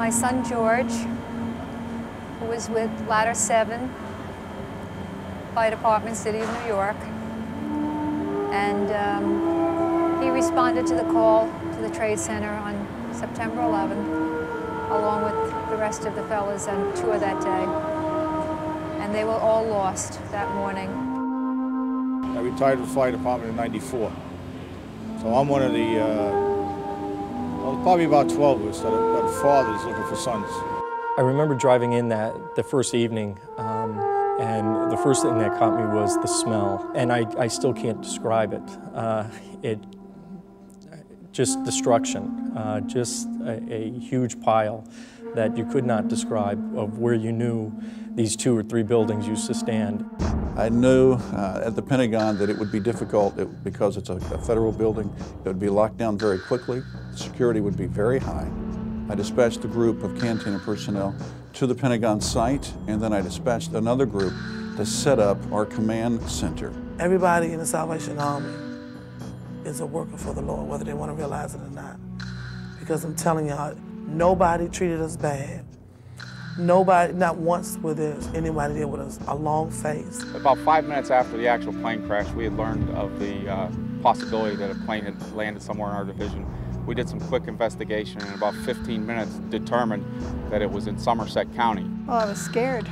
my son George, who was with Ladder 7 Fire Department, City of New York. And he responded to the call to the Trade Center on September 11th, along with the rest of the fellas on tour that day. And they were all lost that morning. I retired from the fire department in '94. So I'm one of the, well, probably about 12 of us that are fathers looking for sons. I remember driving in the first evening, and the first thing that caught me was the smell. And I still can't describe it. Just destruction, just a huge pile that you could not describe of where you knew these 2 or 3 buildings used to stand. I knew at the Pentagon that it would be difficult because it's a federal building. It would be locked down very quickly. Security would be very high. I dispatched a group of cantina personnel to the Pentagon site, and then I dispatched another group to set up our command center. Everybody in the Salvation Army is a worker for the Lord, whether they want to realize it or not. Because I'm telling y'all, nobody treated us bad. Nobody, not once was there anybody there with a long face. About 5 minutes after the actual plane crash, we had learned of the possibility that a plane had landed somewhere in our division. We did some quick investigation and in about 15 minutes determined that it was in Somerset County. Well, I was scared.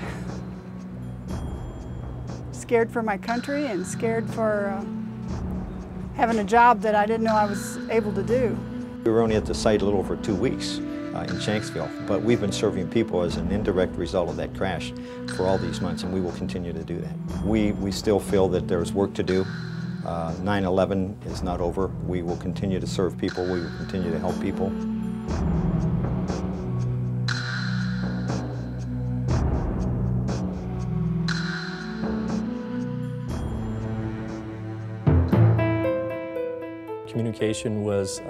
Scared for my country and scared for having a job that I didn't know I was able to do. We were only at the site a little over 2 weeks in Shanksville, but we've been serving people as an indirect result of that crash for all these months, and we will continue to do that. We still feel that there's work to do. 9/11 is not over. We will continue to serve people. We will continue to help people. Communication was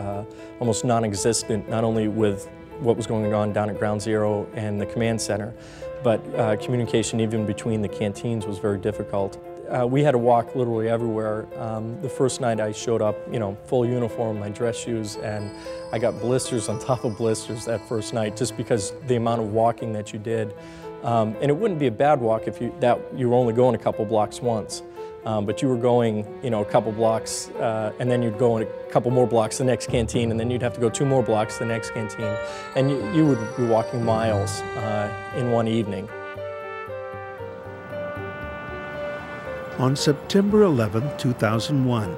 almost non-existent, not only with what was going on down at Ground Zero and the command center, but communication even between the canteens was very difficult. We had to walk literally everywhere. The first night I showed up, full uniform, my dress shoes, and I got blisters on top of blisters that first night just because the amount of walking that you did. And it wouldn't be a bad walk if you were only going a couple blocks once. But you were going, a couple blocks, and then you'd go in a couple more blocks to the next canteen, and then you'd have to go 2 more blocks to the next canteen. And you would be walking miles in one evening. On September 11, 2001,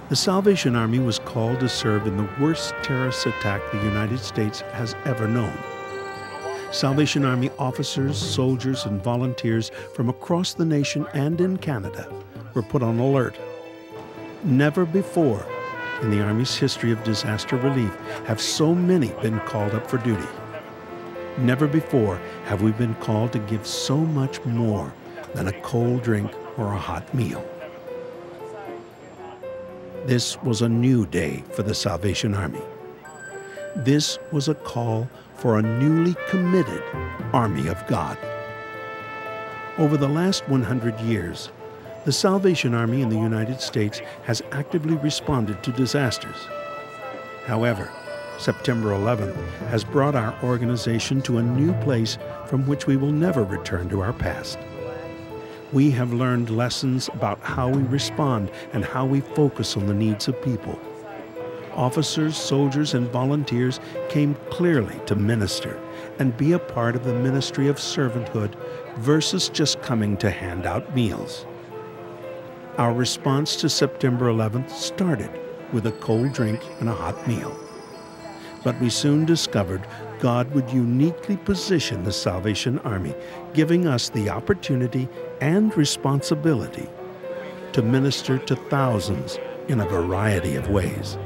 the Salvation Army was called to serve in the worst terrorist attack the United States has ever known. Salvation Army officers, soldiers, and volunteers from across the nation and in Canada were put on alert. Never before in the Army's history of disaster relief have so many been called up for duty. Never before have we been called to give so much more than a cold drink or a hot meal. This was a new day for the Salvation Army. This was a call for a newly committed Army of God. Over the last 100 years, the Salvation Army in the United States has actively responded to disasters. However, September 11th has brought our organization to a new place from which we will never return to our past. We have learned lessons about how we respond and how we focus on the needs of people. Officers, soldiers, and volunteers came clearly to minister and be a part of the ministry of servanthood versus just coming to hand out meals. Our response to September 11th started with a cold drink and a hot meal. But we soon discovered God would uniquely position the Salvation Army, giving us the opportunity and responsibility to minister to thousands in a variety of ways.